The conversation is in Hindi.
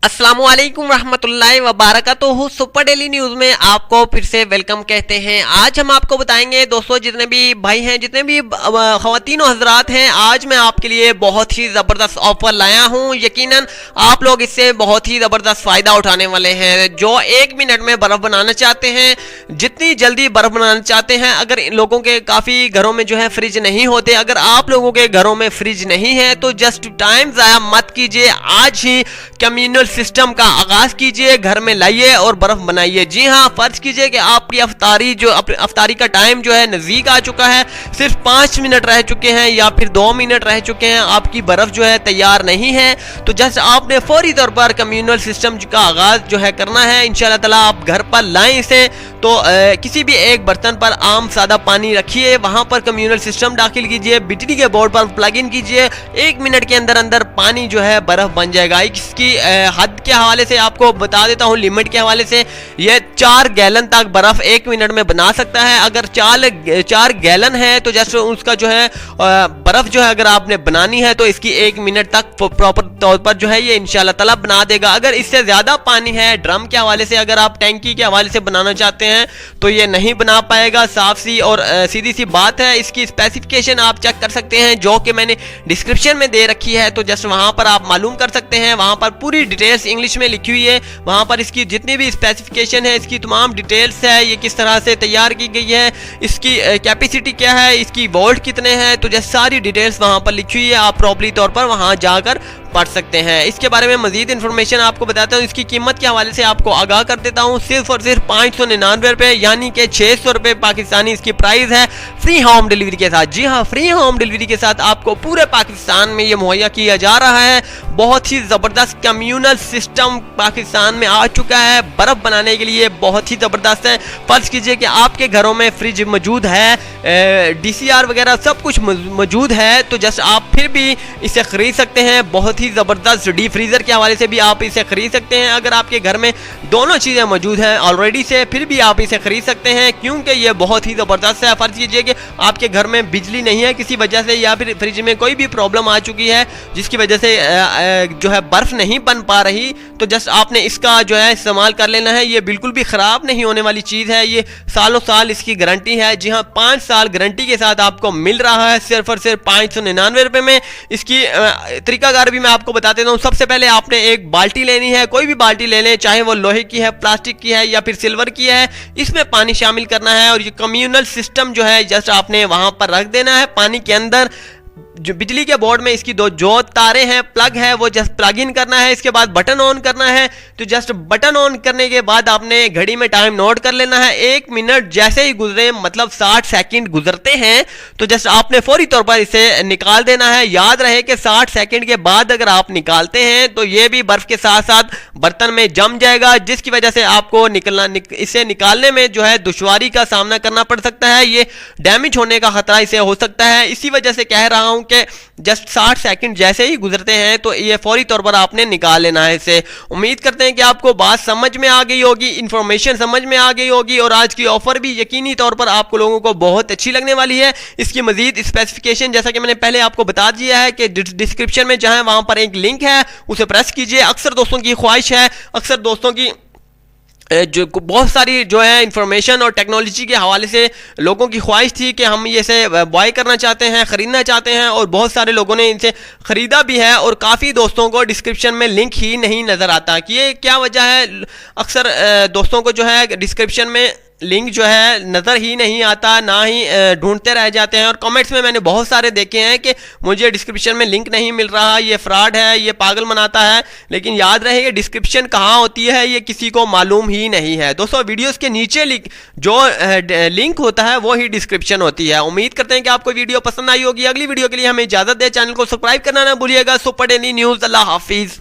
अस्सलामुअलैकुम रहमतुल्लाहि वबारकातुहू। सुपर डेली न्यूज में आपको फिर से वेलकम कहते हैं। आज हम आपको बताएंगे दोस्तों, जितने भी भाई हैं, जितने भी ख़वातीन हज़रात हैं, आज मैं आपके लिए बहुत ही ज़बरदस्त ऑफर लाया हूं। यकीनन आप लोग इससे बहुत ही ज़बरदस्त फ़ायदा उठाने वाले हैं। जो 1 मिनट में बर्फ़ बनाना चाहते हैं, जितनी जल्दी बर्फ़ बनाना चाहते हैं, अगर इन लोगों के काफ़ी घरों में जो है फ्रिज नहीं होते, अगर आप लोगों के घरों में फ्रिज नहीं है तो जस्ट टाइम ज़ाया मत कीजिए, आज ही कम्युनल सिस्टम का आगाज कीजिए, घर में लाइए और बर्फ बनाइए। जी हाँ, फर्ज कीजिए कि आपकी अफ्तारी का टाइम जो है नजदीक आ चुका है, सिर्फ 5 मिनट रह चुके हैं या फिर 2 मिनट रह चुके हैं, आपकी बर्फ जो है तैयार नहीं है, तो जस्ट आपने फौरी तौर पर कम्युनल सिस्टम का आगाज जो है करना है। इंशाल्लाह ताला आप घर पर लाएं इसे, तो किसी भी एक बर्तन पर आम सादा पानी रखिए, वहां पर कम्युनल सिस्टम दाखिल कीजिए, बिजली के बोर्ड पर प्लग इन कीजिए, 1 मिनट के अंदर अंदर पानी जो है बर्फ बन जाएगा। इसकी हद के हवाले से आपको बता देता हूँ, लिमिट के हवाले से ये 4 गैलन तक बर्फ 1 मिनट में बना सकता है। अगर 4 गैलन है तो जस्ट उसका जो है बर्फ जो है अगर आपने बनानी है तो इसकी 1 मिनट तक प्रॉपर तौर पर जो है ये इंशाल्लाह ताला बना देगा। अगर इससे ज्यादा पानी है, ड्रम के हवाले से, अगर आप टैंकी के हवाले से बनाना चाहते हैं तो ये नहीं बना पाएगा। साफ सी और सीधी सी बात है। इसकी स्पेसिफिकेशन आप चेक कर सकते हैं, जो कि मैंने डिस्क्रिप्शन में दे रखी है, तो जस्ट वहां पर आप मालूम कर सकते हैं। वहां पर पूरी डिटेल्स इंग्लिश में लिखी हुई है, वहां पर इसकी जितनी भी स्पेसिफिकेशन है, इसकी तमाम डिटेल्स है, ये किस तरह से तैयार की गई है, इसकी कैपेसिटी क्या है, इसकी वोल्ट कितने हैं, तो जस्ट सारी डिटेल्स वहां पर लिखी हुई है। आप प्रॉपरली तौर पर वहां जाकर पढ़ सकते हैं। इसके बारे में मजीद इन्फॉर्मेशन आपको बताता हूँ। इसकी कीमत के हवाले से आपको आगाह कर देता हूँ, सिर्फ और सिर्फ 599 रुपए, यानी कि 600 रुपए पाकिस्तानी इसकी प्राइस है, फ्री होम डिलीवरी के साथ। जी हाँ, फ्री होम डिलीवरी के साथ आपको पूरे पाकिस्तान में ये मुहैया किया जा रहा है। बहुत ही ज़बरदस्त कम्युनल सिस्टम पाकिस्तान में आ चुका है, बर्फ़ बनाने के लिए बहुत ही ज़बरदस्त है। फर्ज कीजिए कि आपके घरों में फ्रिज मौजूद है, DCR वगैरह सब कुछ मौजूद है, तो जस्ट आप फिर भी इसे ख़रीद सकते हैं। बहुत ही ज़बरदस्त डीप फ्रीज़र के हवाले से भी आप इसे ख़रीद सकते हैं। अगर आपके घर में दोनों चीज़ें मौजूद हैं ऑलरेडी से, फिर भी आप इसे ख़रीद सकते हैं, क्योंकि ये बहुत ही ज़बरदस्त है। फर्ज कीजिए कि आपके घर में बिजली नहीं है किसी वजह से, या फिर फ्रिज में कोई भी प्रॉब्लम आ चुकी है जिसकी वजह से जो है बर्फ़ नहीं बन पा रही, तो जस्ट आपने इसका जो है इस्तेमाल कर लेना है। ये बिल्कुल भी ख़राब नहीं होने वाली चीज़ है, ये सालों साल इसकी गारंटी है। जी हाँ, 5 साल गारंटी के साथ आपको मिल रहा है, सिर्फ और सिर्फ 599 रुपये में। इसकी तरीकाकार भी मैं आपको बता देता हूँ। सबसे पहले आपने एक बाल्टी लेनी है, कोई भी बाल्टी ले लें, चाहे वो लोहे की है, प्लास्टिक की है या फिर सिल्वर की है। इसमें पानी शामिल करना है और ये कम्युनल सिस्टम जो है जस्ट आपने वहां पर रख देना है पानी के अंदर। जो बिजली के बोर्ड में इसकी जो तारे हैं, प्लग है, वो जस्ट प्लग इन करना है। इसके बाद बटन ऑन करना है, तो जस्ट बटन ऑन करने के बाद आपने घड़ी में टाइम नोट कर लेना है। 1 मिनट जैसे ही गुजरे, मतलब 60 सेकंड गुजरते हैं, तो जस्ट आपने फौरी तौर पर इसे निकाल देना है। याद रहे कि 60 सेकंड के बाद अगर आप निकालते हैं तो ये भी बर्फ के साथ साथ बर्तन में जम जाएगा, जिसकी वजह से आपको इसे निकालने में जो है दुश्वारी का सामना करना पड़ सकता है। ये डैमेज होने का खतरा इसे हो सकता है। इसी वजह से कह रहा हूं कि जस्ट 60 सेकंड जैसे ही गुजरते हैं तो ये फौरी तौर पर आपने निकाल लेना है इसे। उम्मीद करते हैं कि आपको बात समझ में आ गई होगी, इंफॉर्मेशन समझ में आ गई होगी, और आज की ऑफर भी यकीनी तौर पर आप लोगों को बहुत अच्छी लगने वाली है। इसकी मजीद स्पेसिफिकेशन जैसा कि मैंने पहले आपको बता दिया है कि डिस्क्रिप्शन में जहां वहां पर एक लिंक है, उसे प्रेस कीजिए। अक्सर दोस्तों की ख्वाहिश है, अक्सर दोस्तों की जो बहुत सारी जो है इंफॉर्मेशन और टेक्नोलॉजी के हवाले से लोगों की ख्वाहिश थी कि हम ये से बाय करना चाहते हैं, ख़रीदना चाहते हैं, और बहुत सारे लोगों ने इनसे ख़रीदा भी है, और काफ़ी दोस्तों को डिस्क्रिप्शन में लिंक ही नहीं नज़र आता कि ये क्या वजह है। अक्सर दोस्तों को जो है डिस्क्रिप्शन में लिंक जो है नज़र ही नहीं आता, ना ही ढूंढते रह जाते हैं, और कमेंट्स में मैंने बहुत सारे देखे हैं कि मुझे डिस्क्रिप्शन में लिंक नहीं मिल रहा, ये फ्रॉड है, ये पागल बनाता है। लेकिन याद रहे कि डिस्क्रिप्शन कहाँ होती है ये किसी को मालूम ही नहीं है। दोस्तों, वीडियोस के नीचे जो लिंक होता है वो ही डिस्क्रिप्शन होती है। उम्मीद करते हैं कि आपको वीडियो पसंद आई होगी। अगली वीडियो के लिए हमें इजाज़त दें, चैनल को सब्सक्राइब करना ना भूलिएगा। सुपर डेली न्यूज़, अल्लाह हाफिज़।